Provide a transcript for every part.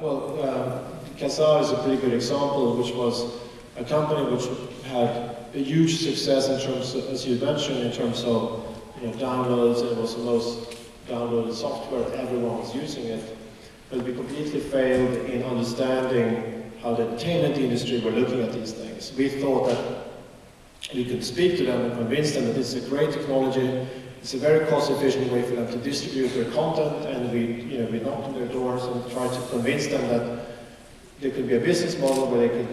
Casa is a pretty good example, which was a company which had a huge success in terms of, as you mentioned, in terms of downloads. It was the most downloaded software, everyone was using it. But we completely failed in understanding how the entertainment industry were looking at these things. We thought that we could speak to them and convince them that this is a great technology, it's a very cost-efficient way for them to distribute their content, and we knocked on their doors and tried to convince them that there could be a business model where they could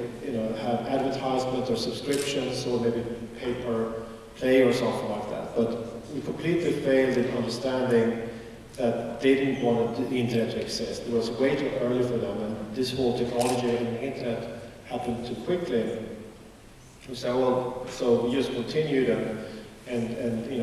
have advertisement or subscriptions or maybe pay per play or something like that. But we completely failed in understanding that they didn't want the internet to exist. It was way too early for them, and this whole technology and the internet happened too quickly. We said, well, so we just continued, and we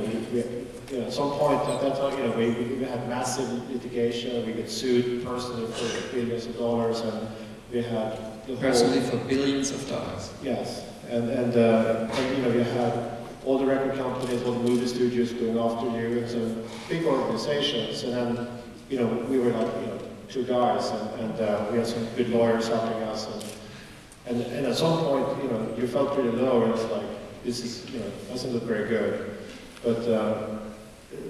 at some point at that time, we had massive litigation. We got sued personally for billions of dollars, and we had the personally for billions of dollars. Yes, and you had all the record companies, all the movie studios going after you, and so big organizations. And then, we were like, two guys, and we had some good lawyers helping us. And at some point, you felt pretty low, and it's like, this is, doesn't look very good. But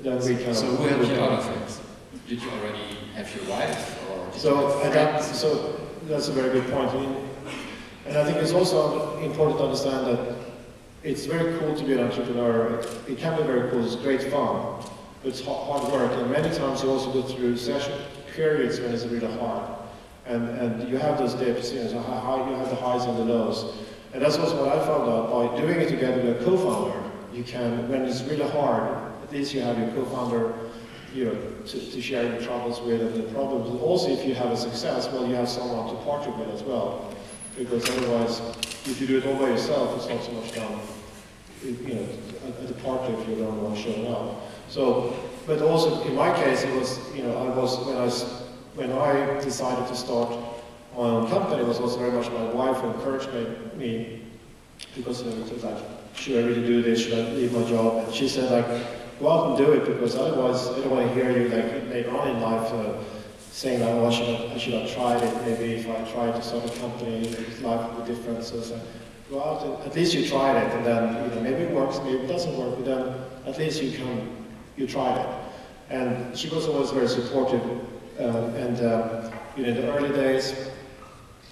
then we kind of. So who helped you out of it? Did you already have your wife, or did you have friends? So that's a very good point. And I think it's also important to understand that it's very cool to be an entrepreneur. It can be very cool, it's great fun, but it's hard work. And many times you also go through periods when it's really hard. And you have those dips, so you have the highs and the lows. And that's also what I found out. By doing it together with a co-founder, you can, when it's really hard, at least you have your co-founder to share your troubles with and the problems. And also, if you have a success, well, you have someone to partner with as well. Because otherwise, if you do it all by yourself, it's not so much fun, at the party if you're the only one showing up. So, but also in my case, it was, when I decided to start my own company, it was also very much my wife who encouraged me, because it was like, should I really do this? Should I leave my job? And she said, like, go out and do it, because otherwise I don't want to hear you like later on in life saying that, oh, I should have tried it. Maybe if I tried to start a company, life would be different. So go out and at least you tried it, and then maybe it works, maybe it doesn't work, but then at least you tried it. And she was always very supportive. In the early days,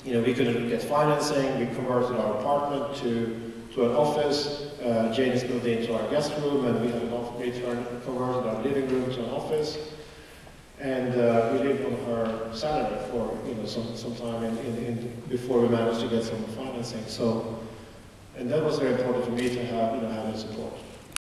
we couldn't get financing. We converted our apartment to an office. Janice moved into our guest room, and we had converted our living room to an office. And we lived on her salary for some time before we managed to get some financing. So, and that was very important for me to have have that support.